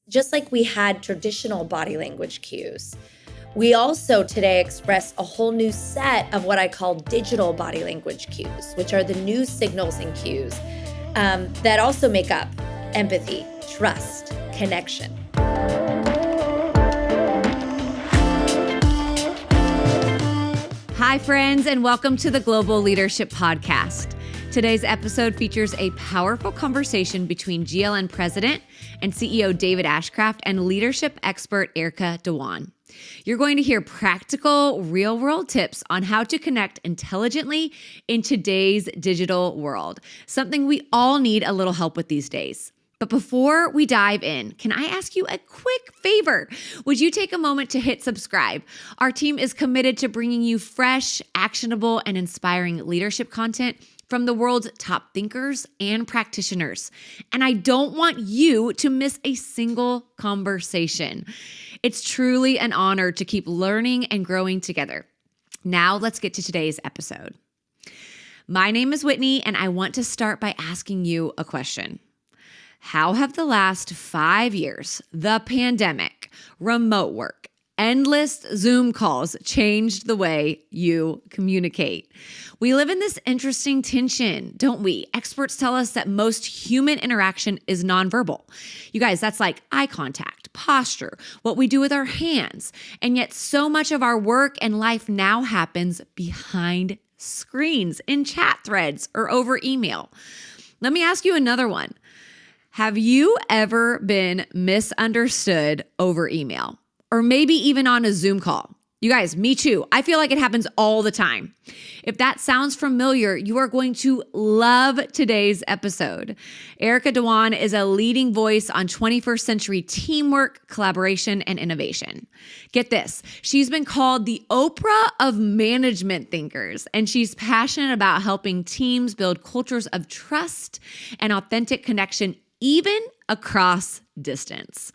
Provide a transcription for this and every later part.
just like we had traditional body language cues, we also today express a whole new set of what I call digital body language cues, which are the new signals and cues that also make up empathy, trust, connection. Hi, friends, and welcome to the Global Leadership Podcast. Today's episode features a powerful conversation between GLN President and CEO David Ashcraft and leadership expert Erica Dhawan. You're going to hear practical, real-world tips on how to connect intelligently in today's digital world, something we all need a little help with these days. But before we dive in, can I ask you a quick favor? Would you take a moment to hit subscribe? Our team is committed to bringing you fresh, actionable, and inspiring leadership content from the world's top thinkers and practitioners. And I don't want you to miss a single conversation. It's truly an honor to keep learning and growing together. Now let's get to today's episode. My name is Whitney, and I want to start by asking you a question. How have the last 5 years, the pandemic, remote work, endless Zoom calls changed the way you communicate? We live in this interesting tension, don't we? Experts tell us that most human interaction is nonverbal. You guys, that's like eye contact, posture, what we do with our hands. And yet so much of our work and life now happens behind screens, in chat threads, or over email. Let me ask you another one. Have you ever been misunderstood over email or maybe even on a Zoom call? You guys, me too. I feel like it happens all the time. If that sounds familiar, you are going to love today's episode. Erica Dhawan is a leading voice on 21st century teamwork, collaboration, and innovation. Get this, she's been called the Oprah of management thinkers, and she's passionate about helping teams build cultures of trust and authentic connection even across distance.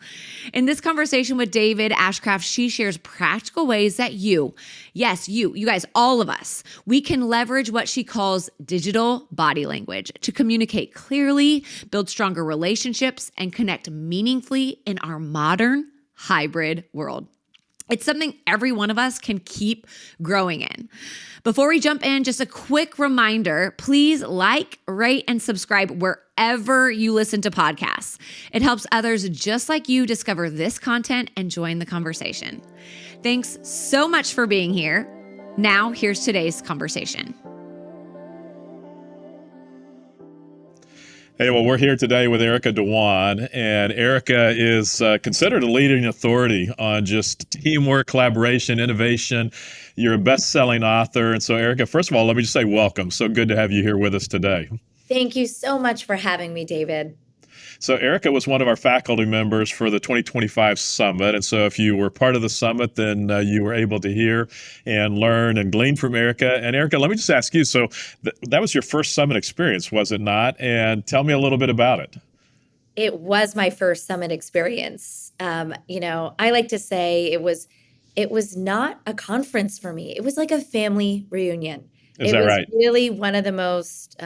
In this conversation with David Ashcraft, she shares practical ways that you guys, all of us, we can leverage what she calls digital body language to communicate clearly, build stronger relationships, and connect meaningfully in our modern hybrid world. It's something every one of us can keep growing in. Before we jump in, just a quick reminder, please like, rate, and subscribe wherever you listen to podcasts. It helps others just like you discover this content and join the conversation. Thanks so much for being here. Now, here's today's conversation. Hey, well, we're here today with Erica Dhawan, and Erica is considered a leading authority on just teamwork, collaboration, innovation. You're a best-selling author. And so, Erica, first of all, let me just say welcome. So good to have you here with us today. Thank you so much for having me, David. So Erica was one of our faculty members for the 2025 summit. And so if you were part of the summit, then you were able to hear and learn and glean from Erica. And Erica, let me just ask you, so that was your first summit experience, was it not? And tell me a little bit about it. It was my first summit experience. I like to say it was not a conference for me. It was like a family reunion. Is that right? It was really one of the most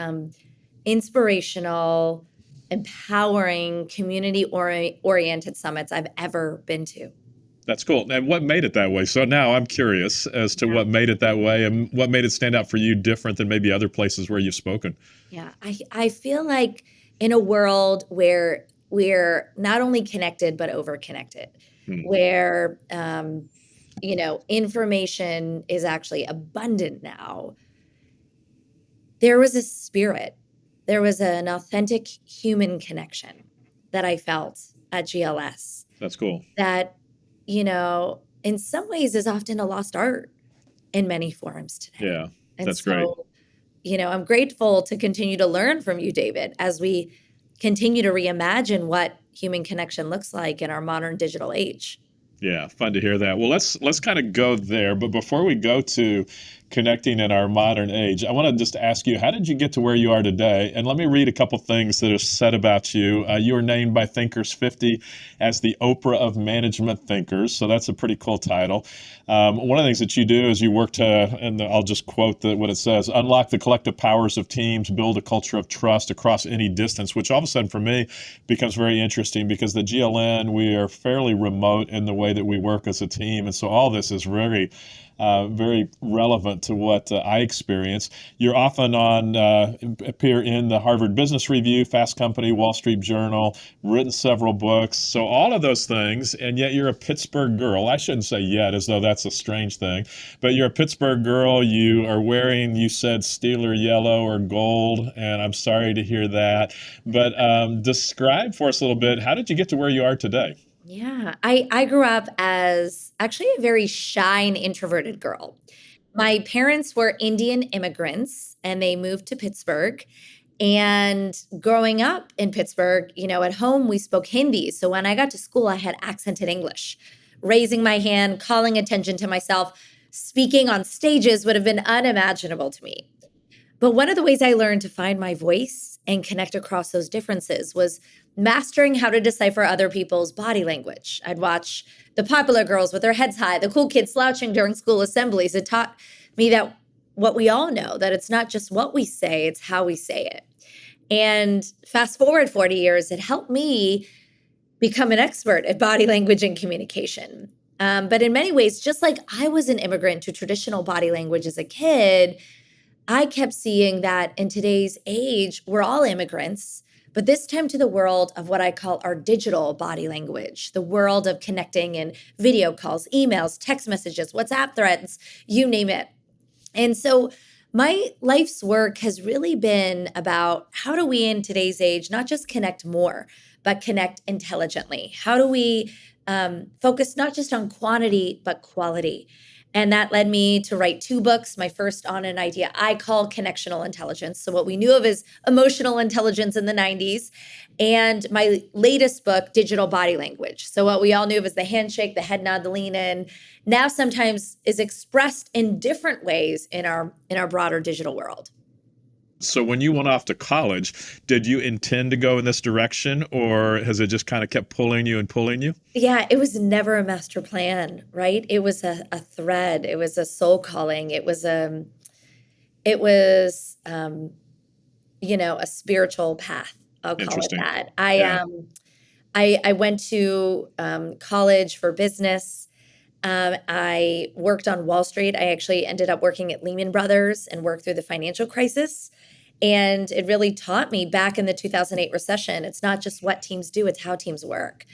inspirational, empowering, community-oriented summits I've ever been to. That's cool. And what made it that way? So now I'm curious as to what made it that way and what made it stand out for you different than maybe other places where you've spoken. Yeah, I feel like in a world where we're not only connected, but over-connected, where, information is actually abundant now, there was a spirit. There was an authentic human connection that I felt at GLS. That's cool. That, in some ways is often a lost art in many forums today. Yeah, and that's so, great. I'm grateful to continue to learn from you, David, as we continue to reimagine what human connection looks like in our modern digital age. Yeah, fun to hear that. Well, let's kind of go there. But before we go to connecting in our modern age. I want to just ask you, how did you get to where you are today? And let me read a couple things that are said about you. You were named by Thinkers 50 as the Oprah of management thinkers. So that's a pretty cool title. One of the things that you do is you work to, and I'll just quote what it says, unlock the collective powers of teams, build a culture of trust across any distance, which all of a sudden for me becomes very interesting because the GLN, we are fairly remote in the way that we work as a team. And so all this is very relevant to what I experience. You're often appear in the Harvard Business Review, Fast Company, Wall Street Journal, written several books. So all of those things, and yet you're a Pittsburgh girl. I shouldn't say yet, as though that's a strange thing, but you're a Pittsburgh girl. You are wearing, you said Steeler yellow or gold, and I'm sorry to hear that. But describe for us a little bit, how did you get to where you are today? Yeah, I grew up as actually a very shy and introverted girl. My parents were Indian immigrants and they moved to Pittsburgh. And growing up in Pittsburgh, at home we spoke Hindi. So when I got to school, I had accented English. Raising my hand, calling attention to myself, speaking on stages would have been unimaginable to me. But one of the ways I learned to find my voice and connect across those differences was mastering how to decipher other people's body language. I'd watch the popular girls with their heads high, the cool kids slouching during school assemblies. It taught me that what we all know, that it's not just what we say, it's how we say it. And fast forward 40 years, it helped me become an expert at body language and communication. But in many ways, just like I was an immigrant to traditional body language as a kid, I kept seeing that in today's age, we're all immigrants, but this time to the world of what I call our digital body language, the world of connecting in video calls, emails, text messages, WhatsApp threads, you name it. And so my life's work has really been about how do we in today's age not just connect more, but connect intelligently? How do we focus not just on quantity, but quality? And that led me to write 2 books. My first on an idea I call connectional intelligence. So what we knew of as emotional intelligence in the 90s. And my latest book, Digital Body Language. So what we all knew of as the handshake, the head nod, the lean in, now sometimes is expressed in different ways in our broader digital world. So when you went off to college, did you intend to go in this direction, or has it just kind of kept pulling you and pulling you? Yeah, it was never a master plan, right? It was a thread. It was a soul calling. It was a spiritual path. I'll call it Interesting. that. Yeah. I went to college for business. I worked on Wall Street. I actually ended up working at Lehman Brothers and worked through the financial crisis. And it really taught me back in the 2008 recession, it's not just what teams do, it's how teams work.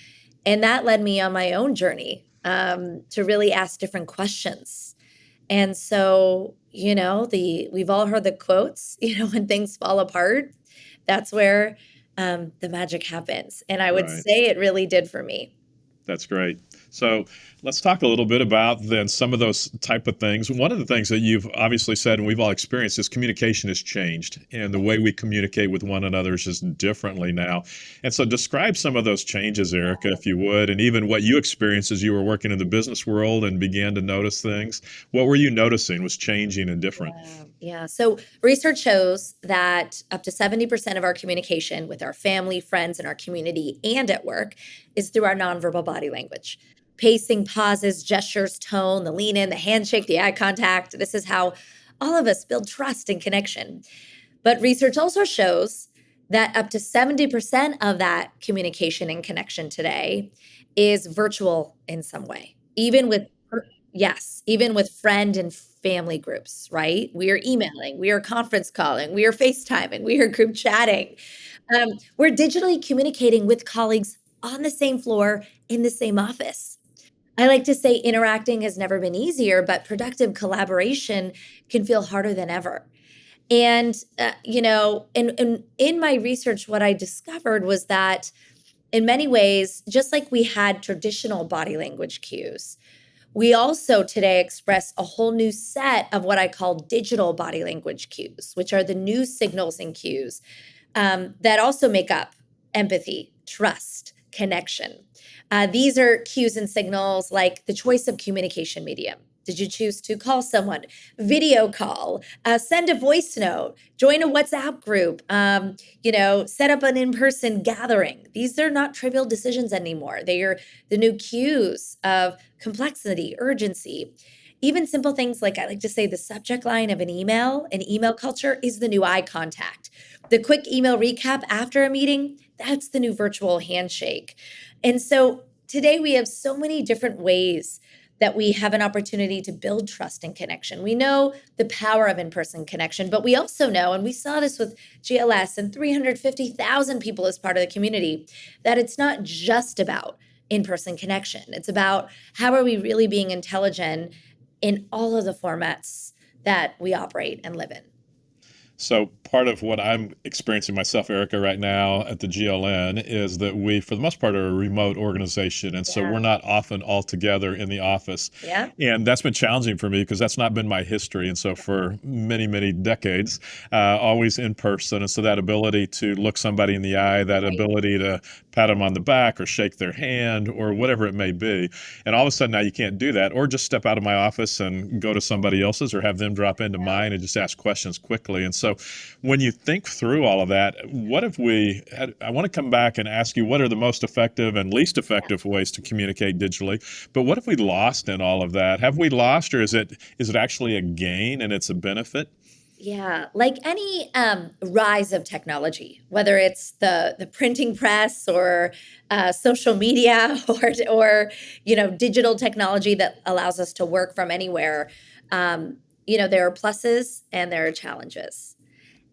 And that led me on my own journey to really ask different questions. And so, we've all heard the quotes, when things fall apart, that's where the magic happens. And I would Right. say it really did for me. That's great. So let's talk a little bit about then some of those type of things. One of the things that you've obviously said, and we've all experienced, is communication has changed, and the way we communicate with one another is just differently now. And so describe some of those changes, Erica, if you would, and even what you experienced as you were working in the business world and began to notice things. What were you noticing was changing and different? Yeah. So research shows that up to 70% of our communication with our family, friends, and our community and at work is through our nonverbal body language. Pacing, pauses, gestures, tone, the lean in, the handshake, the eye contact. This is how all of us build trust and connection. But research also shows that up to 70% of that communication and connection today is virtual in some way, even with friend and family groups, right? We are emailing, we are conference calling, we are FaceTiming, we are group chatting. We're digitally communicating with colleagues on the same floor in the same office. I like to say interacting has never been easier, but productive collaboration can feel harder than ever. And, in my research, what I discovered was that in many ways, just like we had traditional body language cues, we also today express a whole new set of what I call digital body language cues, which are the new signals and cues that also make up empathy, trust, connection. These are cues and signals like the choice of communication medium. Did you choose to call someone, video call, send a voice note, join a WhatsApp group, set up an in-person gathering? These are not trivial decisions anymore. They are the new cues of complexity, urgency. Even simple things like, I like to say, the subject line of an email culture is the new eye contact. The quick email recap after a meeting, that's the new virtual handshake. And so today we have so many different ways that we have an opportunity to build trust and connection. We know the power of in-person connection, but we also know, and we saw this with GLS and 350,000 people as part of the community, that it's not just about in-person connection. It's about how are we really being intelligent in all of the formats that we operate and live in. So part of what I'm experiencing myself, Erica, right now at the GLN is that we, for the most part, are a remote organization. And so we're not often all together in the office. Yeah. And that's been challenging for me because that's not been my history. And so for many, many decades, always in person. And so that ability to look somebody in the eye, that ability to pat them on the back or shake their hand or whatever it may be. And all of a sudden now you can't do that, or just step out of my office and go to somebody else's or have them drop into mine and just ask questions quickly. And so when you think through all of that, what have I want to come back and ask you, what are the most effective and least effective ways to communicate digitally? But what have we lost in all of that? Have we lost, or is it actually a gain and it's a benefit? Yeah, like any rise of technology, whether it's the printing press or social media or digital technology that allows us to work from anywhere, there are pluses and there are challenges.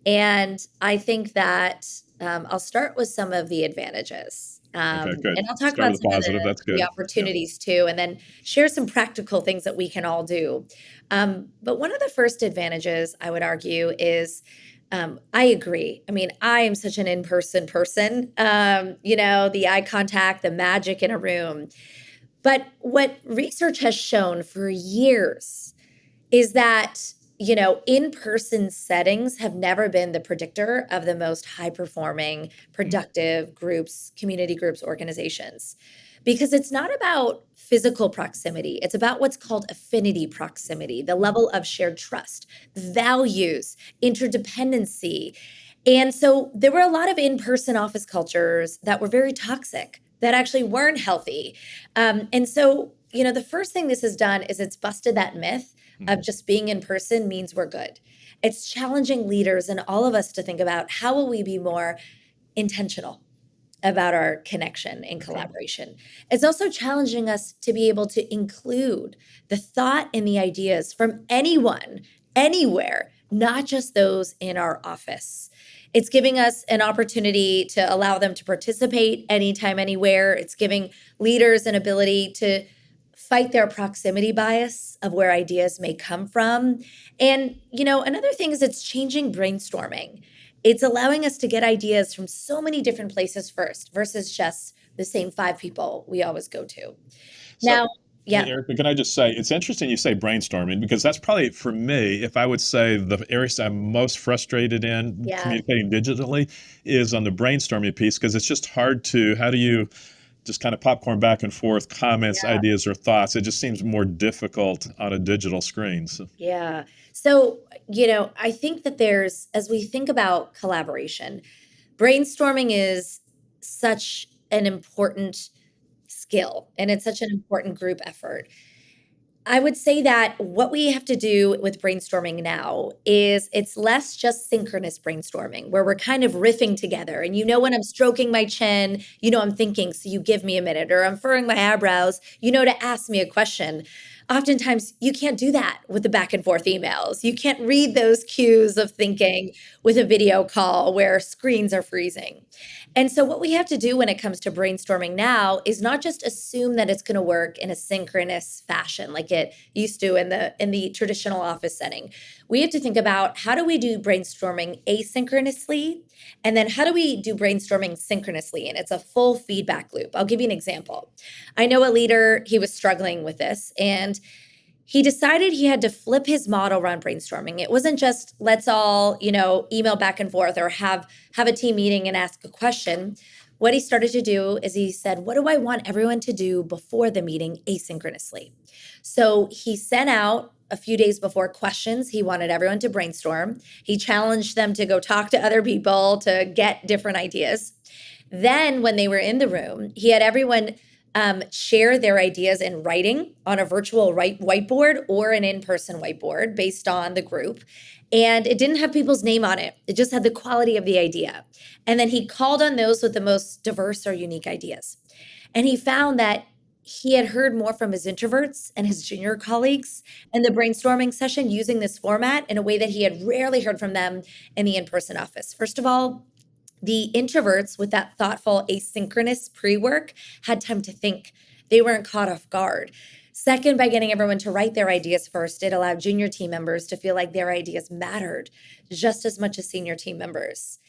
And I think that I'll start with some of the advantages. Okay, good. And I'll talk Start about with some of positive. That's good. the opportunities too, and then share some practical things that we can all do. But one of the first advantages I would argue is I agree. I mean, I am such an in-person person, the eye contact, the magic in a room. But what research has shown for years is that in-person settings have never been the predictor of the most high-performing, productive groups, community groups, organizations. Because it's not about physical proximity. It's about what's called affinity proximity, the level of shared trust, values, interdependency. And so there were a lot of in-person office cultures that were very toxic, that actually weren't healthy. And so, the first thing this has done is it's busted that myth of just being in person means we're good. It's challenging leaders and all of us to think about how will we be more intentional about our connection and collaboration. It's also challenging us to be able to include the thought and the ideas from anyone, anywhere, not just those in our office. It's giving us an opportunity to allow them to participate anytime, anywhere. It's giving leaders an ability to fight their proximity bias of where ideas may come from. And, another thing is it's changing brainstorming. It's allowing us to get ideas from so many different places first versus just the same 5 people we always go to. Now, yeah. Erica, can I just say, it's interesting you say brainstorming, because that's probably, for me, if I would say the areas I'm most frustrated in communicating digitally is on the brainstorming piece, because it's just hard how do you just kind of popcorn back and forth comments, ideas, or thoughts? It just seems more difficult on a digital screen. So. Yeah. So, I think that as we think about collaboration, brainstorming is such an important skill and it's such an important group effort. I would say that what we have to do with brainstorming now is it's less just synchronous brainstorming where we're kind of riffing together. And when I'm stroking my chin, I'm thinking, so you give me a minute, or I'm furrowing my eyebrows, to ask me a question. Oftentimes, you can't do that with the back and forth emails. You can't read those cues of thinking with a video call where screens are freezing. And so what we have to do when it comes to brainstorming now is not just assume that it's going to work in a synchronous fashion like it used to in the traditional office setting. We have to think about, how do we do brainstorming asynchronously? And then how do we do brainstorming synchronously? And it's a full feedback loop. I'll give you an example. I know a leader, he was struggling with this, and he decided he had to flip his model around brainstorming. It wasn't just let's all, email back and forth or have a team meeting and ask a question. what he started to do is he said, what do I want everyone to do before the meeting asynchronously? So he sent out a few days before questions he wanted everyone to brainstorm. He challenged them to go talk to other people to get different ideas. Then, when they were in the room, he had everyone share their ideas in writing on a virtual whiteboard or an in-person whiteboard based on the group. And it didn't have people's name on it. It just had the quality of the idea. And then he called on those with the most diverse or unique ideas. And he found that he had heard more from his introverts and his junior colleagues in the brainstorming session using this format in a way that he had rarely heard from them in the in-person office. First of all, the introverts with that thoughtful asynchronous pre-work had time to think. They weren't caught off guard. Second, by getting everyone to write their ideas first, it allowed junior team members to feel like their ideas mattered just as much as senior team members.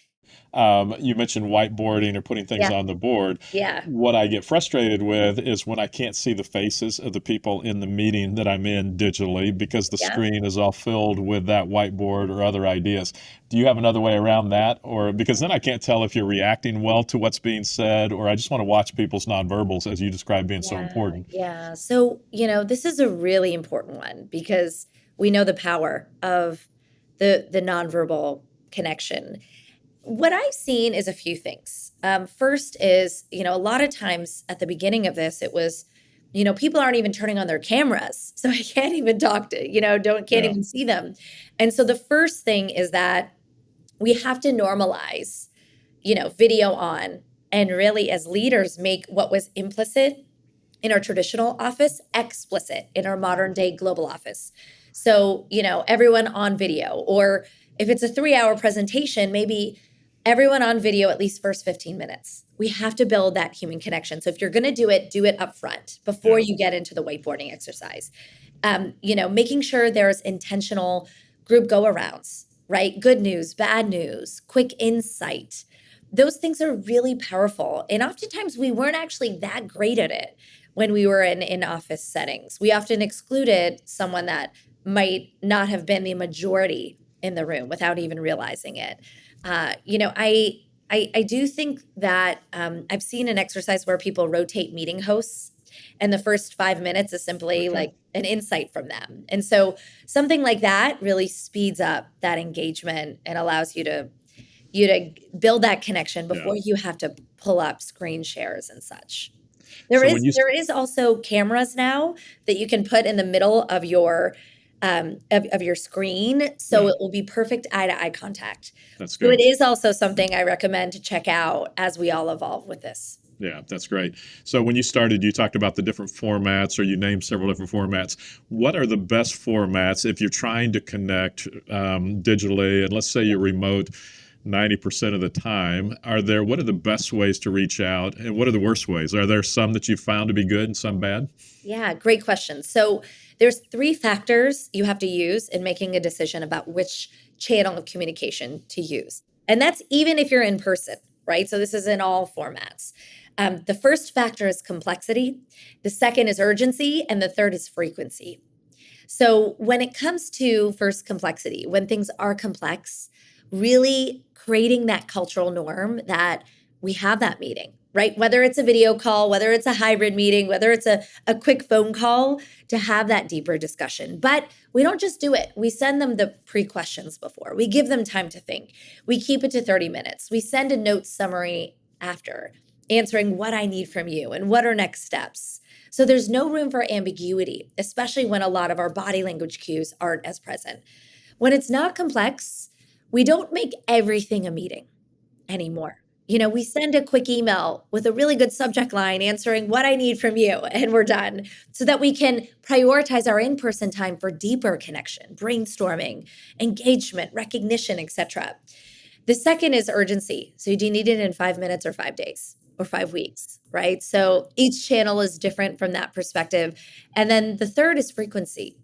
You mentioned whiteboarding or putting things Yeah. on the board. Yeah. What I get frustrated with is when I can't see the faces of the people in the meeting that I'm in digitally because the Yeah. screen is all filled with that whiteboard or other ideas. Do you have another way around that? Or because then I can't tell if you're reacting well to what's being said, or I just want to watch people's nonverbals as you described being so Yeah. important. Yeah. So, this is a really important one because we know the power of the nonverbal connection. What I've seen is a few things. First is, a lot of times at the beginning of this, it was, people aren't even turning on their cameras. So I can't even talk to, can't Yeah. even see them. And so the first thing is that we have to normalize, video on and really as leaders make what was implicit in our traditional office explicit in our modern day global office. So, everyone on video, or if it's a 3-hour presentation, maybe everyone on video at least first 15 minutes. We have to build that human connection. So if you're going to do it up front before Yeah. you get into the whiteboarding exercise. Making sure there's intentional group go arounds, right? Good news, bad news, quick insight. Those things are really powerful. And oftentimes we weren't actually that great at it when we were in office settings. We often excluded someone that might not have been the majority in the room without even realizing it. I do think that I've seen an exercise where people rotate meeting hosts, and the first 5 minutes is simply Okay. like an insight from them. And so something like that really speeds up that engagement and allows you to build that connection Yeah. before you have to pull up screen shares and such. There So is when you there is also cameras now that you can put in the middle of your of your screen, so Yeah, it will be perfect eye to eye contact. that's So it good. is also something I recommend to check out as we all evolve with this. Yeah, that's great. So when you started, you talked about the different formats, or you named several different formats. What are the best formats if you're trying to connect digitally, and let's say you're remote 90% of the time? What are the best ways to reach out, and what are the worst ways? Are there some that you've found to be good and some bad? Yeah, great question. So there's 3 factors you have to use in making a decision about which channel of communication to use. And that's even if you're in person, right? So this is in all formats. The first factor is complexity. The second is urgency. And the third is frequency. So when it comes to first complexity, when things are complex, really creating that cultural norm that we have that meeting, right? Whether it's a video call, whether it's a hybrid meeting, whether it's a quick phone call, to have that deeper discussion. But we don't just do it. We send them the pre-questions before. We give them time to think. We keep it to 30 minutes. We send a note summary after, answering what I need from you and what are next steps. So there's no room for ambiguity, especially when a lot of our body language cues aren't as present. When it's not complex, we don't make everything a meeting anymore. We send a quick email with a really good subject line answering what I need from you, and we're done, so that we can prioritize our in-person time for deeper connection, brainstorming, engagement, recognition, etc. The second is urgency. So do you need it in 5 minutes or 5 days or 5 weeks, right? So each channel is different from that perspective. And then the third is frequency.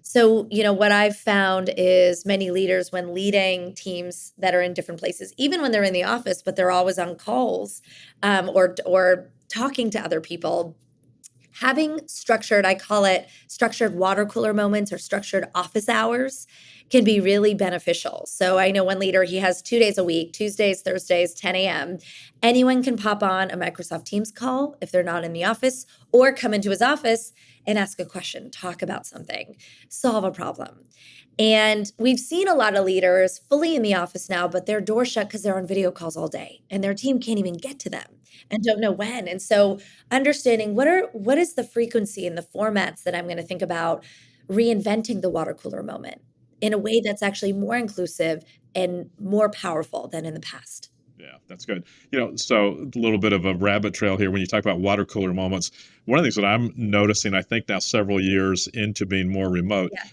So, what I've found is many leaders, when leading teams that are in different places, even when they're in the office, but they're always on calls, or talking to other people, having structured, I call it structured water cooler moments or structured office hours, can be really beneficial. So I know one leader, he has 2 days a week, Tuesdays, Thursdays, 10 a.m. Anyone can pop on a Microsoft Teams call if they're not in the office, or come into his office and ask a question, talk about something, solve a problem. And we've seen a lot of leaders fully in the office now, but their door shut because they're on video calls all day and their team can't even get to them and don't know when. And so understanding what is the frequency and the formats that I'm going to think about reinventing the water cooler moment in a way that's actually more inclusive and more powerful than in the past. Yeah, that's good. So a little bit of a rabbit trail here when you talk about water cooler moments. One of the things that I'm noticing, I think now several years into being more remote, Yeah.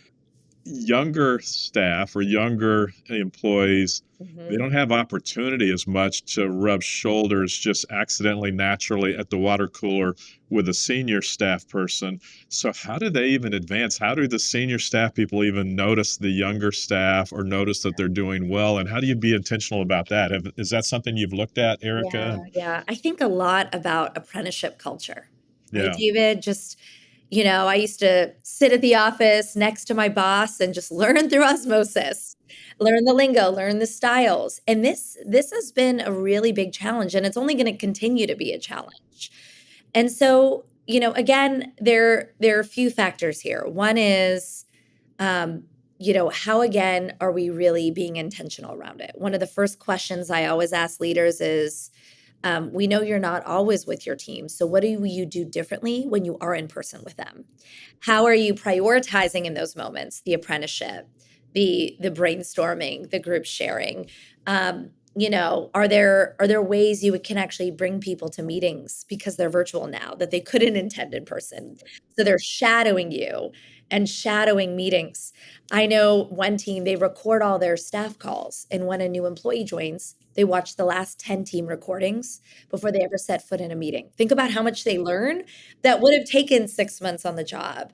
younger staff or younger employees, they don't have opportunity as much to rub shoulders just accidentally, naturally at the water cooler with a senior staff person. So how do they even advance? How do the senior staff people even notice the younger staff or notice that they're doing well? And how do you be intentional about that? Is that something you've looked at, Yeah, Erica? yeah. I think a lot about apprenticeship culture, right, Yeah. David? Just, I used to sit at the office next to my boss and just learn through osmosis, learn the lingo, learn the styles. And this has been a really big challenge, and it's only going to continue to be a challenge. And so, again, there are a few factors here. One is, how again are we really being intentional around it? One of the first questions I always ask leaders is, we know you're not always with your team. So what do you do differently when you are in person with them? How are you prioritizing in those moments? The apprenticeship, the brainstorming, the group sharing. Are there ways you can actually bring people to meetings because they're virtual now that they couldn't attend in person? So they're shadowing you and shadowing meetings. I know one team, they record all their staff calls, and when a new employee joins, they watch the last 10 team recordings before they ever set foot in a meeting. Think about how much they learn that would have taken 6 months on the job.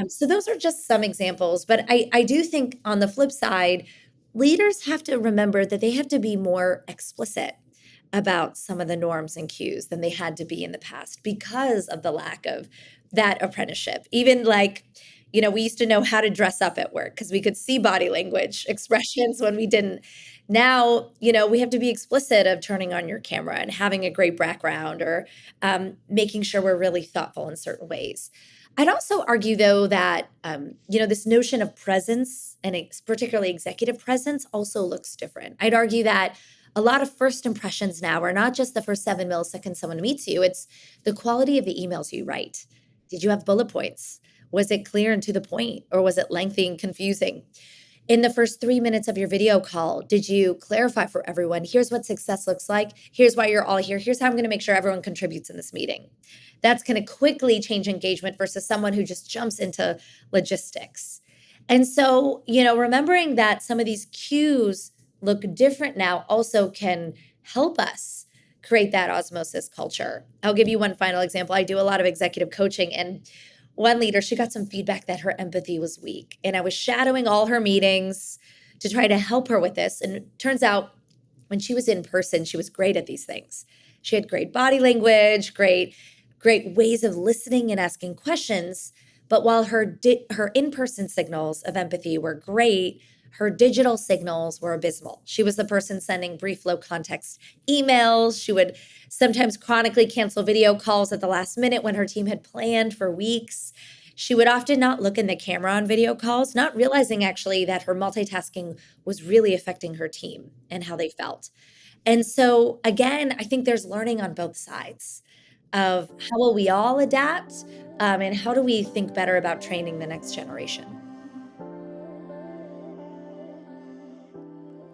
So those are just some examples. But I do think on the flip side, leaders have to remember that they have to be more explicit about some of the norms and cues than they had to be in the past because of the lack of that apprenticeship. Even we used to know how to dress up at work because we could see body language expressions when we didn't. Now, we have to be explicit of turning on your camera and having a great background, or making sure we're really thoughtful in certain ways. I'd also argue, though, that, this notion of presence, and particularly executive presence, also looks different. I'd argue that a lot of first impressions now are not just the first 7 milliseconds someone meets you, it's the quality of the emails you write. Did you have bullet points? Was it clear and to the point, or was it lengthy and confusing? In the first 3 minutes of your video call, did you clarify for everyone, here's what success looks like, here's why you're all here, here's how I'm going to make sure everyone contributes in this meeting? That's going to quickly change engagement versus someone who just jumps into logistics. And so, remembering that some of these cues look different now also can help us create that osmosis culture. I'll give you one final example. I do a lot of executive coaching, and one leader, she got some feedback that her empathy was weak. And I was shadowing all her meetings to try to help her with this. And it turns out when she was in person, she was great at these things. She had great body language, great ways of listening and asking questions. But while her in-person signals of empathy were great, her digital signals were abysmal. She was the person sending brief, low context emails. She would sometimes chronically cancel video calls at the last minute when her team had planned for weeks. She would often not look in the camera on video calls, not realizing actually that her multitasking was really affecting her team and how they felt. And so again, I think there's learning on both sides of how will we all adapt, and how do we think better about training the next generation.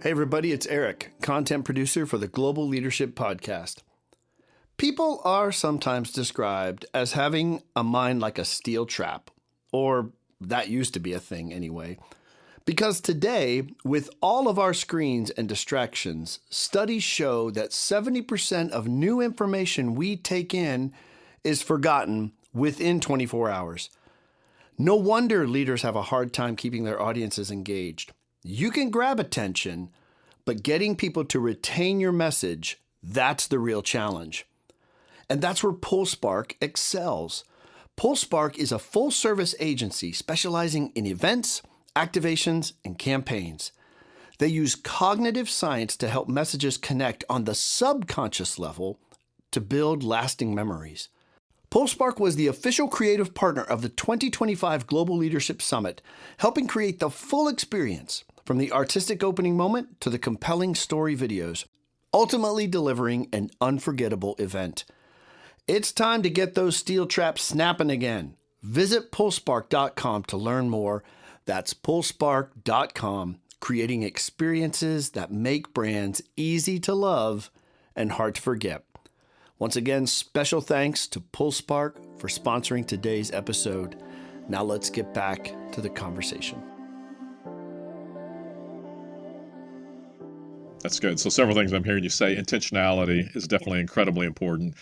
Hey everybody, it's Eric, content producer for the Global Leadership Podcast. People are sometimes described as having a mind like a steel trap, or that used to be a thing anyway. Because today, with all of our screens and distractions, studies show that 70% of new information we take in is forgotten within 24 hours. No wonder leaders have a hard time keeping their audiences engaged. You can grab attention, but getting people to retain your message, that's the real challenge. And that's where PullSpark excels. PullSpark is a full-service agency specializing in events, activations, and campaigns. They use cognitive science to help messages connect on the subconscious level to build lasting memories. PulseSpark was the official creative partner of the 2025 Global Leadership Summit, helping create the full experience, from the artistic opening moment to the compelling story videos, ultimately delivering an unforgettable event. It's time to get those steel traps snapping again. Visit pulsespark.com to learn more. That's pulsespark.com, creating experiences that make brands easy to love and hard to forget. Once again, special thanks to PulseSpark for sponsoring today's episode. Now let's get back to the conversation. That's good. So several things I'm hearing you say. Intentionality is definitely incredibly important.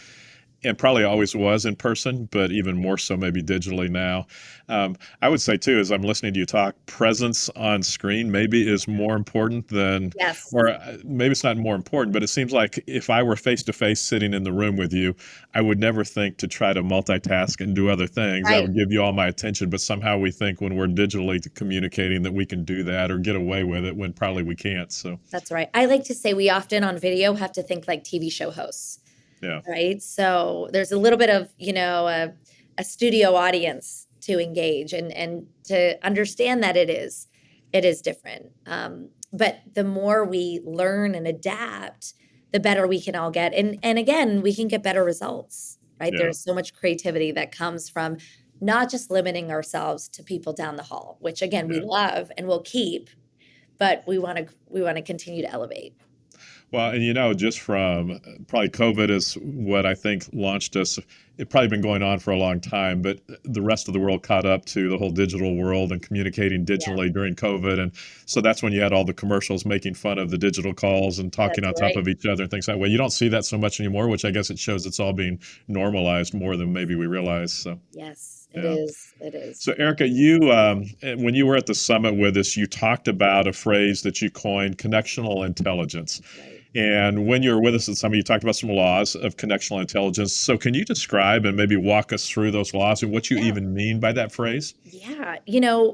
And probably always was in person, but even more so maybe digitally now. I would say too, as I'm listening to you talk, presence on screen maybe is more important than, Yes. or maybe it's not more important, but it seems like if I were face to face sitting in the room with you, I would never think to try to multitask and do other things. I Right. would give you all my attention, but somehow we think when we're digitally communicating that we can do that or get away with it when probably we can't. So That's right. I like to say we often on video have to think like TV show hosts. yeah. Right. So there's a little bit of, a studio audience to engage and to understand that it is different. But the more we learn and adapt, the better we can all get. And again, we can get better results, right? Yeah. There's so much creativity that comes from not just limiting ourselves to people down the hall, which again, we Yeah. love and will keep, but we want to continue to elevate. Well, and just from probably COVID is what I think launched us. It probably been going on for a long time, but the rest of the world caught up to the whole digital world and communicating digitally during COVID. And so that's when you had all the commercials making fun of the digital calls and talking That's on top right. of each other and things that way. You don't see that so much anymore, which I guess it shows it's all being normalized more than maybe we realize. So. Yes, it Yeah. is. It is. So, Erica, you when you were at the summit with us, you talked about a phrase that you coined, connectional intelligence. Right. And when you were with us at the summit, you talked about some laws of connectional intelligence. So, can you describe and maybe walk us through those laws and what you Yeah. even mean by that phrase? Yeah.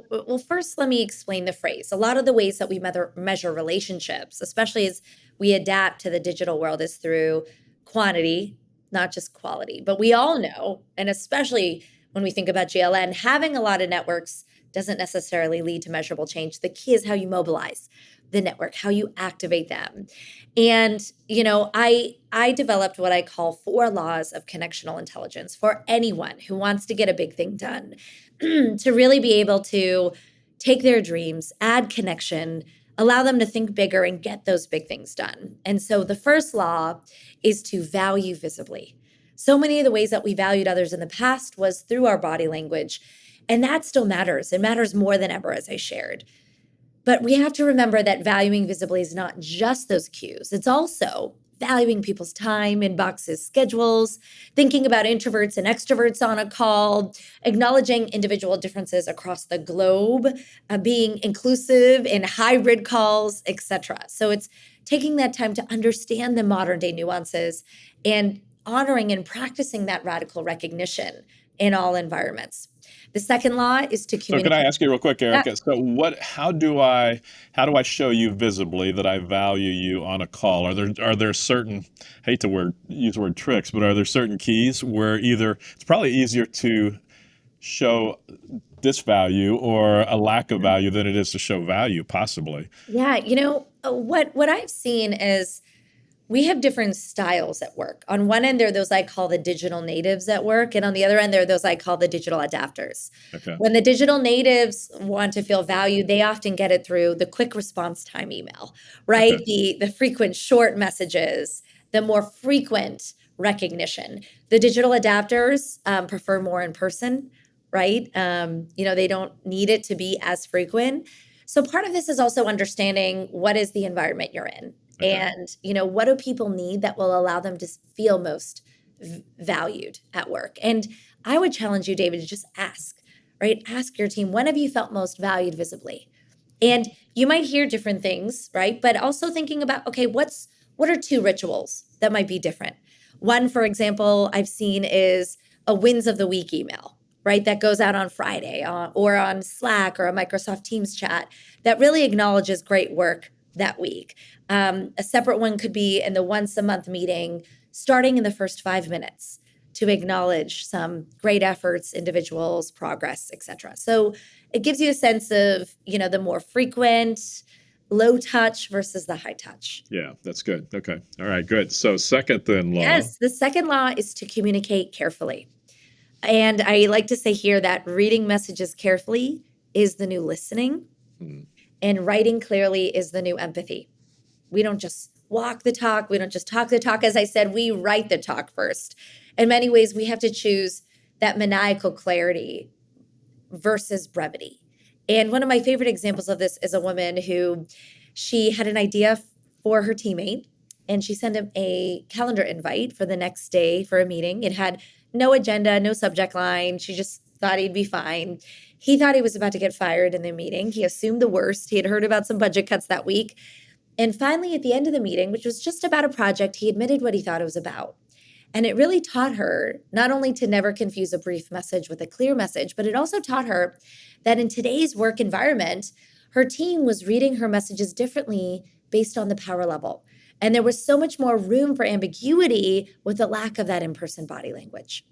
Well, first, let me explain the phrase. A lot of the ways that we measure relationships, especially as we adapt to the digital world, is through quantity, not just quality. But we all know, and especially when we think about GLN, having a lot of networks doesn't necessarily lead to measurable change. The key is how you mobilize the network, how you activate them. And, I developed what I call 4 laws of connectional intelligence for anyone who wants to get a big thing done, to really be able to take their dreams, add connection, allow them to think bigger and get those big things done. And so the first law is to value visibly. So many of the ways that we valued others in the past was through our body language, and that still matters. It matters more than ever, as I shared. But we have to remember that valuing visibly is not just those cues. It's also valuing people's time, inboxes, schedules, thinking about introverts and extroverts on a call, acknowledging individual differences across the globe, being inclusive in hybrid calls, etc. So it's taking that time to understand the modern day nuances and honoring and practicing that radical recognition in all environments. The second law is to So, can I communicate. ask you real quick, Yeah. Erica? So, how do I show you visibly that I value you on a call? Are there certain, hate to use the word tricks, but are there certain keys where either it's probably easier to show disvalue or a lack of value than it is to show value, possibly? Yeah, what I've seen is we have different styles at work. On one end, there are those I call the digital natives at work, and on the other end, there are those I call the digital adapters. Okay. When the digital natives want to feel valued, they often get it through the quick response time email, right? Okay. The frequent short messages, the more frequent recognition. The digital adapters prefer more in person, right? They don't need it to be as frequent. So part of this is also understanding what is the environment you're in. Okay. And, what do people need that will allow them to feel most valued at work? And I would challenge you, David, to just ask, right? Ask your team, when have you felt most valued visibly? And you might hear different things, right? But also thinking about, okay, what are 2 rituals that might be different? One, for example, I've seen is a wins of the week email, right, that goes out on Friday or on Slack or a Microsoft Teams chat that really acknowledges great work that week. A separate one could be in the once a month meeting, starting in the first 5 minutes to acknowledge some great efforts, individuals, progress, etc. So it gives you a sense of, the more frequent, low touch versus the high touch. Yeah, that's good. Okay. All right, good. So second then law. Yes, the second law is to communicate carefully. And I like to say here that reading messages carefully is the new listening, and writing clearly is the new empathy. We don't just walk the talk. We don't just talk the talk. As I said, we write the talk first. In many ways, we have to choose that maniacal clarity versus brevity. And one of my favorite examples of this is a woman who she had an idea for her teammate, and she sent him a calendar invite for the next day for a meeting. It had no agenda, no subject line. She just thought he'd be fine. He thought he was about to get fired in the meeting. He assumed the worst. He had heard about some budget cuts that week. And finally, at the end of the meeting, which was just about a project, he admitted what he thought it was about. And it really taught her not only to never confuse a brief message with a clear message, but it also taught her that in today's work environment, her team was reading her messages differently based on the power level. And there was so much more room for ambiguity with the lack of that in-person body language.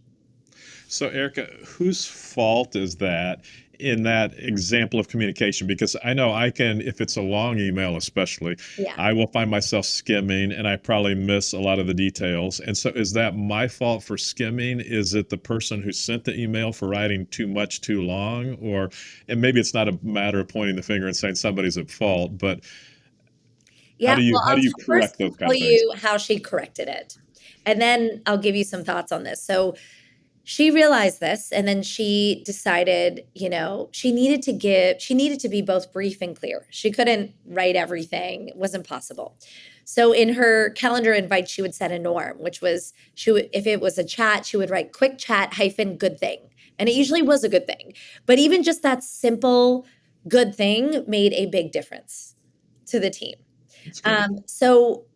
So, Erica, whose fault is that in that example of communication? Because I know I can, if it's a long email especially, Yeah. I will find myself skimming and I probably miss a lot of the details. And so is that my fault for skimming? Is it the person who sent the email for writing too much, too long? Or, and maybe it's not a matter of pointing the finger and saying somebody's at fault, but Yeah, how do well, you I'll first correct those kind tell of things? you how she corrected it. And then I'll give you some thoughts on this. So she realized this, and then she decided, she needed to be both brief and clear. She couldn't write everything. It wasn't possible. So in her calendar invite, she would set a norm, which was if it was a chat, she would write quick chat - good thing. And it usually was a good thing. But even just that simple good thing made a big difference to the team. So,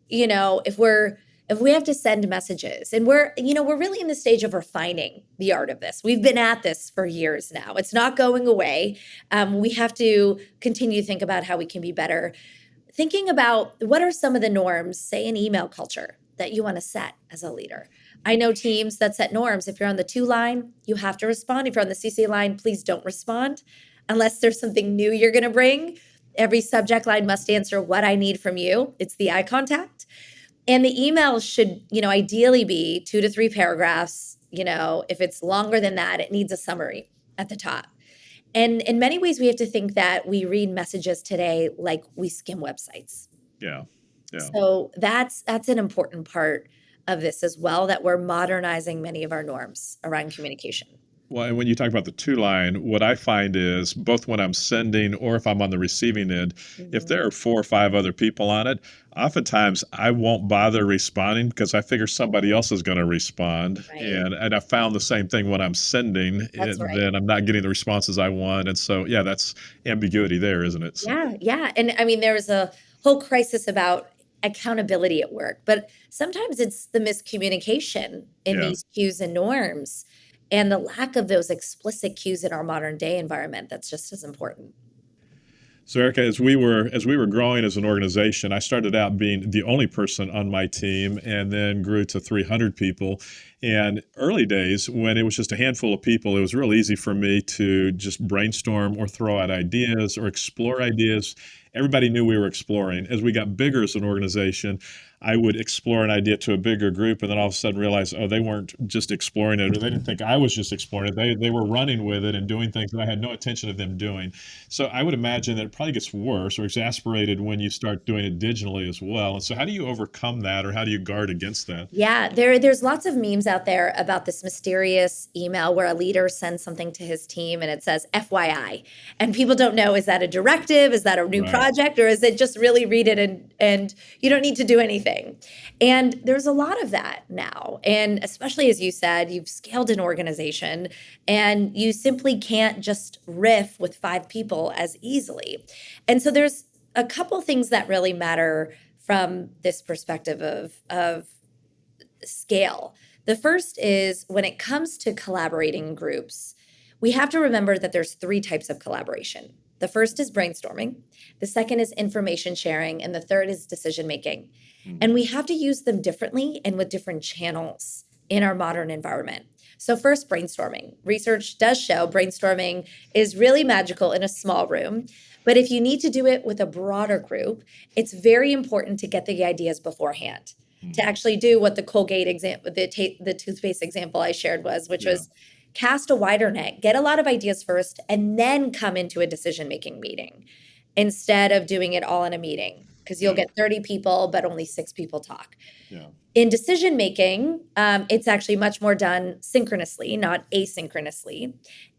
if we have to send messages, and we're really in the stage of refining the art of this. We've been at this for years now. It's not going away. We have to continue to think about how we can be better. Thinking about what are some of the norms, say in email culture, that you want to set as a leader. I know teams that set norms. If you're on the to line, you have to respond. If you're on the CC line, please don't respond unless there's something new you're going to bring. Every subject line must answer what I need from you. It's the eye contact. And the email should, ideally be 2 to 3 paragraphs. If it's longer than that, it needs a summary at the top. And in many ways, we have to think that we read messages today like we skim websites. Yeah. So that's an important part of this as well, that we're modernizing many of our norms around communication. Well, and when you talk about the two line, what I find is both when I'm sending or if I'm on the receiving end, if there are 4 or 5 other people on it, oftentimes I won't bother responding because I figure somebody else is going to respond. Right. And I found the same thing when I'm sending, That's right. then I'm not getting the responses I want. And so, yeah, that's ambiguity there, isn't it? So, Yeah. And I mean, there was a whole crisis about accountability at work, but sometimes it's the miscommunication in Yeah. these cues and norms, and the lack of those explicit cues in our modern day environment that's just as important. So, Erica, as we were growing as an organization, I started out being the only person on my team and then grew to 300 people. And early days, when it was just a handful of people, it was real easy for me to just brainstorm or throw out ideas or explore ideas. Everybody knew we were exploring. As we got bigger as an organization, I would explore an idea to a bigger group and then all of a sudden realize, oh, they weren't just exploring it, or they didn't think I was just exploring it. They were running with it and doing things that I had no intention of them doing. So I would imagine that it probably gets worse or exasperated when you start doing it digitally as well. And so how do you overcome that, or how do you guard against that? Yeah, there's lots of memes out there about this mysterious email where a leader sends something to his team and it says FYI. And people don't know, is that a directive? Is that a new project? Or is it just really read it and you don't need to do anything? And there's a lot of that now. And especially as you said, you've scaled an organization and you simply can't just riff with 5 people as easily. And so there's a couple things that really matter from this perspective of scale. The first is when it comes to collaborating in groups, We have to remember that there's three types of collaboration. The first is brainstorming, the second is information sharing, and the third is decision making. And we have to use them differently and with different channels in our modern environment. So first, brainstorming. Research does show brainstorming is really magical in a small room. But if you need to do it with a broader group, it's very important to get the ideas beforehand. To actually do what the Colgate example, the toothpaste example I shared which was cast a wider net, get a lot of ideas first, and then come into a decision-making meeting instead of doing it all in a meeting, because you'll get 30 people, but only 6 people talk. Yeah. In decision making, it's actually much more done synchronously, not asynchronously.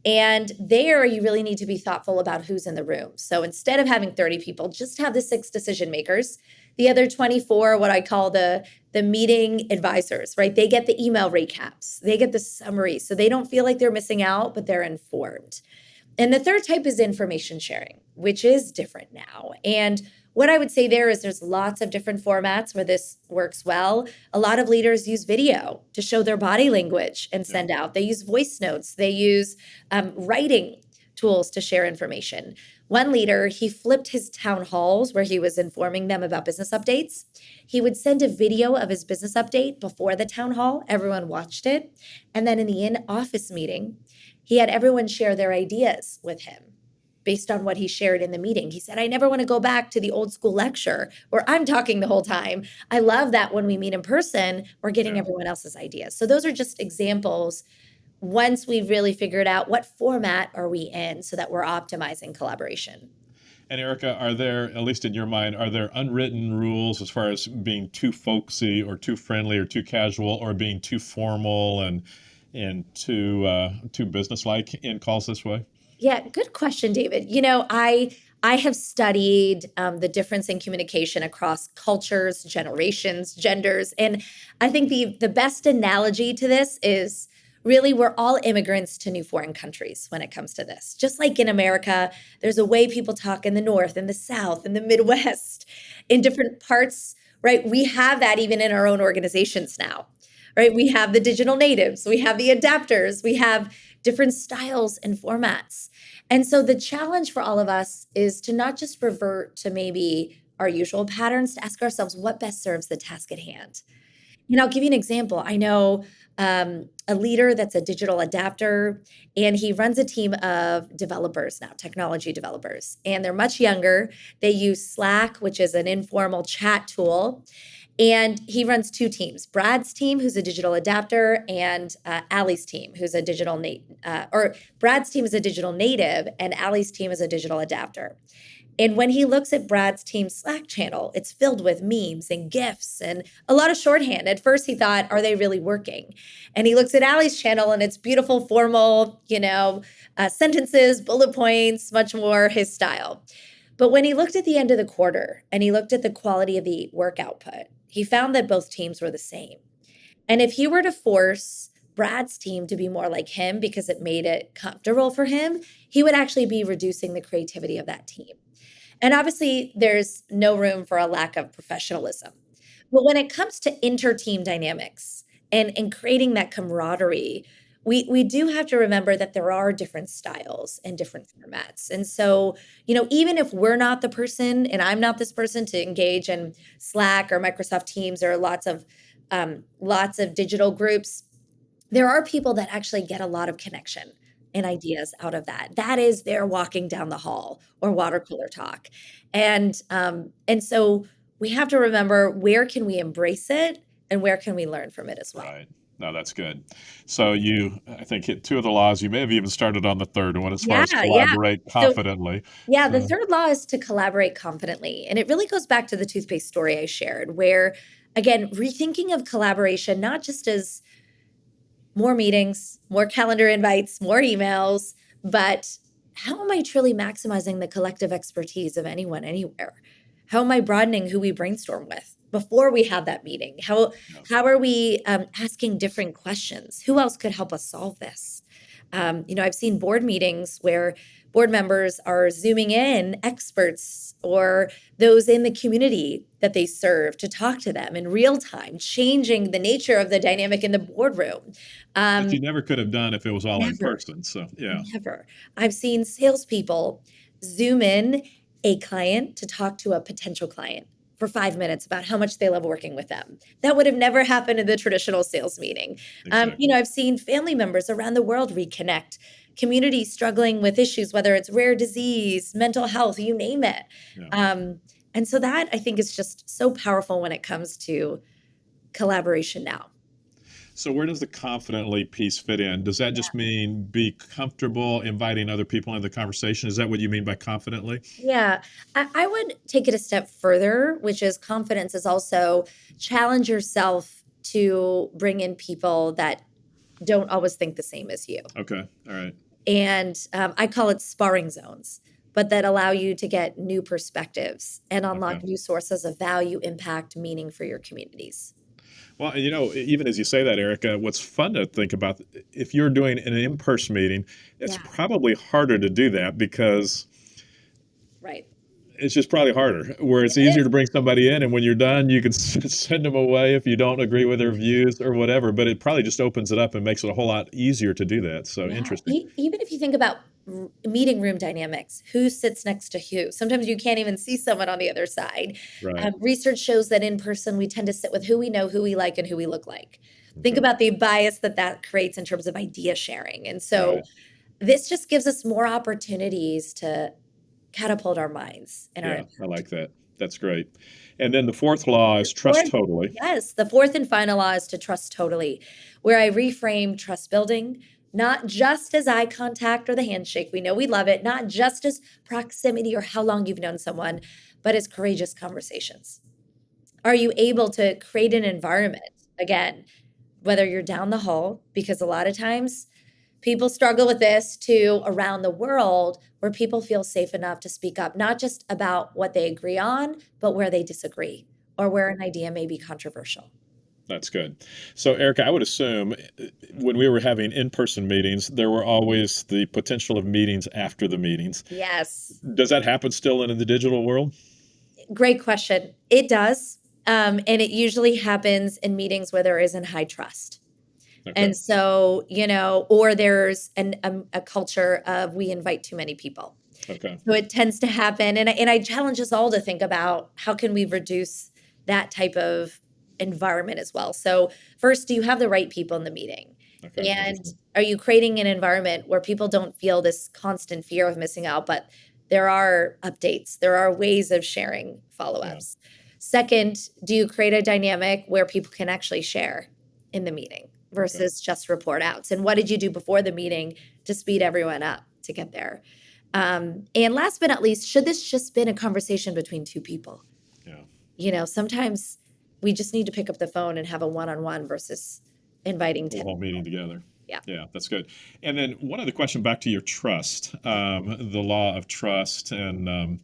And there, you really need to be thoughtful about who's in the room. So instead of having 30 people, just have the 6 decision makers. The other 24, what I call the meeting advisors, right? They get the email recaps, they get the summary, so they don't feel like they're missing out, but they're informed. And the third type is information sharing, which is different now. And what I would say there is there's lots of different formats where this works well. A lot of leaders use video to show their body language and send out. They use voice notes. They use writing tools to share information. One leader, he flipped his town halls where he was informing them about business updates. He would send a video of his business update before the town hall. Everyone watched it. And then in the in-office meeting, he had everyone share their ideas with him based on what he shared in the meeting. He said, I never want to go back to the old school lecture where I'm talking the whole time. I love that when we meet in person, we're getting everyone else's ideas. So those are just examples once we've really figured out what format are we in so that we're optimizing collaboration. And Erica, are there, at least in your mind, are there unwritten rules as far as being too folksy or too friendly or too casual or being too formal and too businesslike in calls this way? Yeah, good question, David. I have studied the difference in communication across cultures, generations, genders, and I think the best analogy to this is really we're all immigrants to new foreign countries when it comes to this. Just like in America, there's a way people talk in the North, in the South, in the Midwest, in different parts, right? We have that even in our own organizations now, right? We have the digital natives, we have the adapters, we have different styles and formats. And so the challenge for all of us is to not just revert to maybe our usual patterns, to ask ourselves what best serves the task at hand. I'll give you an example. I know a leader that's a digital adapter, and he runs a team of developers now, technology developers, and they're much younger. They use Slack, which is an informal chat tool. And he runs 2 teams, Brad's team, who's a digital adapter, and Allie's team, who's a digital or Brad's team is a digital native, and Allie's team is a digital adapter. And when he looks at Brad's team Slack channel, it's filled with memes and GIFs and a lot of shorthand. At first, he thought, are they really working? And he looks at Allie's channel, and it's beautiful, formal, sentences, bullet points, much more his style. But when he looked at the end of the quarter and he looked at the quality of the work output, he found that both teams were the same. And if he were to force Brad's team to be more like him because it made it comfortable for him, he would actually be reducing the creativity of that team. And obviously, there's no room for a lack of professionalism. But when it comes to inter-team dynamics and creating that camaraderie, we do have to remember that there are different styles and different formats. And so, even if we're not the person, and I'm not this person to engage in Slack or Microsoft Teams or lots of digital groups, there are people that actually get a lot of connection and ideas out of that. That is their walking down the hall or water cooler talk. And so we have to remember, where can we embrace it and where can we learn from it as well? Right. No, that's good. So I think, hit 2 of the laws. You may have even started on the third one as far as collaborate So confidently. the third law is to collaborate confidently. And it really goes back to the toothpaste story I shared, where, again, rethinking of collaboration, not just as more meetings, more calendar invites, more emails, but how am I truly maximizing the collective expertise of anyone, anywhere? How am I broadening who we brainstorm with before we have that meeting? How are we asking different questions? Who else could help us solve this? I've seen board meetings where board members are zooming in experts or those in the community that they serve to talk to them in real time, changing the nature of the dynamic in the boardroom. That Um, you never could have done if it was all in Never. person. So, yeah. Never. I've seen salespeople zoom in a client to talk to a potential client for 5 minutes about how much they love working with them. That would have never happened in the traditional sales meeting. Exactly. I've seen family members around the world reconnect, communities struggling with issues, whether it's rare disease, mental health, you name it. Yeah. And so that I think is just so powerful when it comes to collaboration now. So where does the confidently piece fit in? Does that just mean be comfortable inviting other people into the conversation? Is that what you mean by confidently? Yeah, I would take it a step further, which is confidence is also challenge yourself to bring in people that don't always think the same as you. Okay. All right. And I call it sparring zones, but that allow you to get new perspectives and unlock Okay. new sources of value, impact, meaning for your communities. Well, even as you say that, Erica, what's fun to think about, if you're doing an in-person meeting, it's Yeah, probably harder to do that because right. it's just probably harder. Where it's easier to bring somebody in, and when you're done, you can send them away if you don't agree with their views or whatever. But it probably just opens it up and makes it a whole lot easier to do that. So Yeah, interesting. even if you think about meeting room dynamics, who sits next to who? Sometimes you can't even see someone on the other side. Right. Research shows that in person, we tend to sit with who we know, who we like, and who we look like. Think Okay. about the bias that that creates in terms of idea sharing. And so Right. this just gives us more opportunities to catapult our minds and our Yeah, I impact. like that. That's great. And then the fourth law is trust Fourth, totally. yes, the fourth and final law is to trust totally, where I reframe trust building, not just as eye contact or the handshake. We know we love it, not just as proximity or how long you've known someone, but as courageous conversations. Are you able to create an environment, again, whether you're down the hall, because a lot of times people struggle with this, to around the world where people feel safe enough to speak up, not just about what they agree on, but where they disagree or where an idea may be controversial. That's good. So, Erica, I would assume when we were having in-person meetings, there were always the potential of meetings after the meetings. Yes. Does that happen still in the digital world? Great question. It does. And it usually happens in meetings where there isn't high trust. Okay. And so, or there's a culture of we invite too many people. Okay. So it tends to happen. And I challenge us all to think about how can we reduce that type of environment as well. So first, do you have the right people in the meeting? Okay. And are you creating an environment where people don't feel this constant fear of missing out, but there are updates, there are ways of sharing follow-ups. Second, do you create a dynamic where people can actually share in the meeting versus just report outs? And what did you do before the meeting to speed everyone up to get there? And last but not least, should this just been a conversation between two people? Yeah. Sometimes we just need to pick up the phone and have a one-on-one versus inviting The 10 whole meeting people. together. Yeah. Yeah, that's good. And then one other question back to your trust, the law of trust and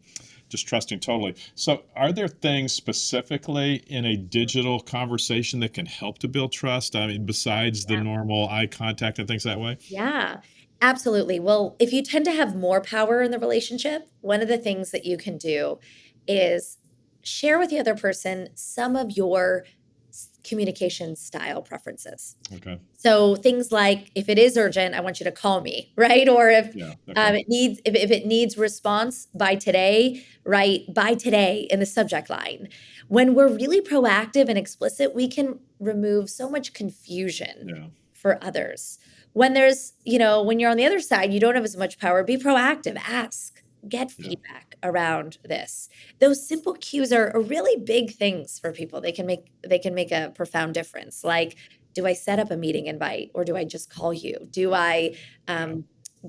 just trusting totally. So, are there things specifically in a digital conversation that can help to build trust? I mean, besides the Yeah. normal eye contact and things that way? Yeah, absolutely. Well, if you tend to have more power in the relationship, one of the things that you can do is share with the other person some of your communication style preferences. Okay. So things like, if it is urgent, I want you to call me, right? Or if Yeah. Okay. if it needs response by today, right? By today in the subject line. When we're really proactive and explicit, we can remove so much confusion Yeah. for others. When when you're on the other side, you don't have as much power. Be proactive, ask, get Yeah. feedback around this. Those simple cues are really big things for people. They can make a profound difference. Like, do I set up a meeting invite or do I just call you? Do I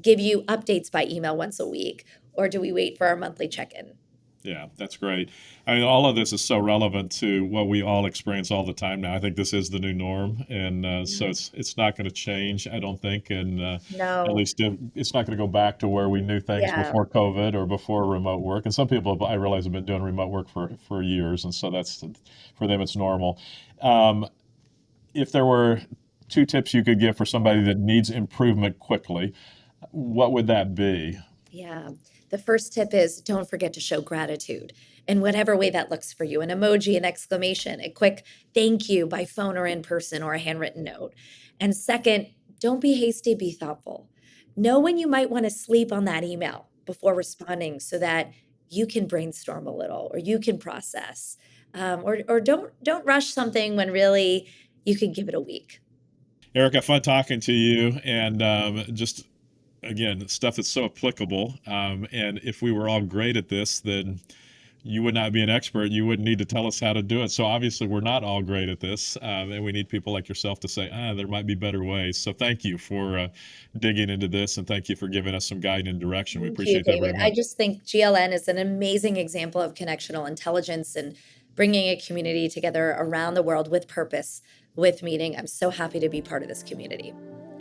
give you updates by email once a week or do we wait for our monthly check-in? Yeah, that's great. I mean, all of this is so relevant to what we all experience all the time now. I think this is the new norm, and so it's not going to change, I don't think, and at No. least it's not going to go back to where we knew things Yeah. before COVID or before remote work. And some people, I realize, have been doing remote work for years, and so that's for them it's normal. Um, if there were 2 tips you could give for somebody that needs improvement quickly, what would that be? Yeah. The first tip is don't forget to show gratitude in whatever way that looks for you. An emoji, an exclamation, a quick thank you by phone or in person, or a handwritten note. And second, don't be hasty, be thoughtful. Know when you might want to sleep on that email before responding so that you can brainstorm a little or you can process. Or don't rush something when really you could give it a week. Erica, fun talking to you, and just again, stuff that's so applicable. And if we were all great at this, then you would not be an expert. You wouldn't need to tell us how to do it. So obviously, we're not all great at this, and we need people like yourself to say, there might be better ways. So thank you for digging into this, and thank you for giving us some guidance and direction. We Thank you, appreciate that very David. I much. just think GLN is an amazing example of connectional intelligence and bringing a community together around the world with purpose, with meaning. I'm so happy to be part of this community.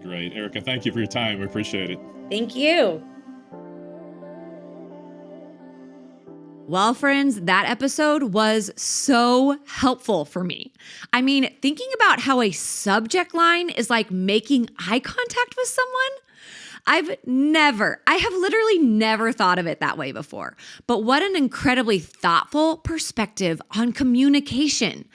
Great. Erica, thank you for your time. We appreciate it. Thank you. Well, friends, that episode was so helpful for me. I mean, thinking about how a subject line is like making eye contact with someone, I have literally never thought of it that way before. But what an incredibly thoughtful perspective on communication.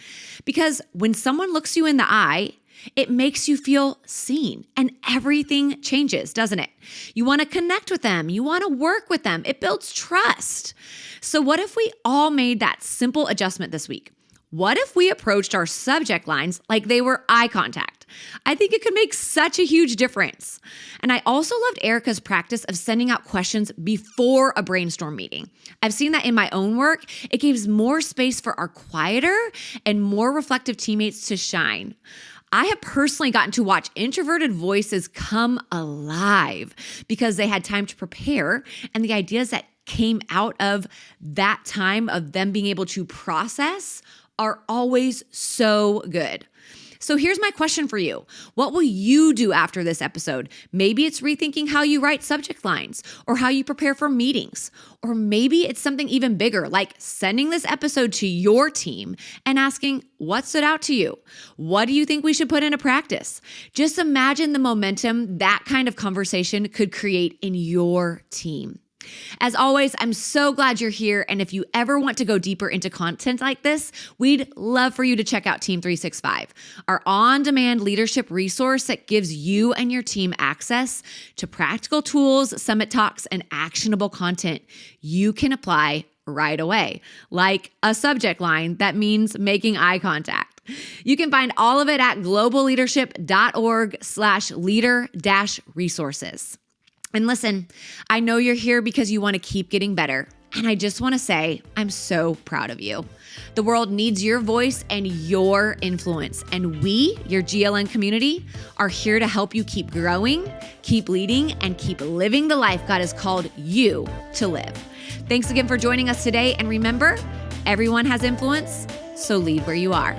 Because when someone looks you in the eye, it makes you feel seen and everything changes, doesn't it? You want to connect with them. You want to work with them. It builds trust. So what if we all made that simple adjustment this week? What if we approached our subject lines like they were eye contact? I think it could make such a huge difference. And I also loved Erica's practice of sending out questions before a brainstorm meeting. I've seen that in my own work. It gives more space for our quieter and more reflective teammates to shine. I have personally gotten to watch introverted voices come alive because they had time to prepare, and the ideas that came out of that time of them being able to process are always so good. So here's my question for you. What will you do after this episode? Maybe it's rethinking how you write subject lines or how you prepare for meetings. Or maybe it's something even bigger, like sending this episode to your team and asking, what stood out to you? What do you think we should put into practice? Just imagine the momentum that kind of conversation could create in your team. As always, I'm so glad you're here. And if you ever want to go deeper into content like this, we'd love for you to check out Team 365, our on-demand leadership resource that gives you and your team access to practical tools, summit talks, and actionable content you can apply right away, like a subject line that means making eye contact. You can find all of it at globalleadership.org/leader-resources. And listen, I know you're here because you want to keep getting better. And I just want to say, I'm so proud of you. The world needs your voice and your influence. And we, your GLN community, are here to help you keep growing, keep leading, and keep living the life God has called you to live. Thanks again for joining us today. And remember, everyone has influence, so lead where you are.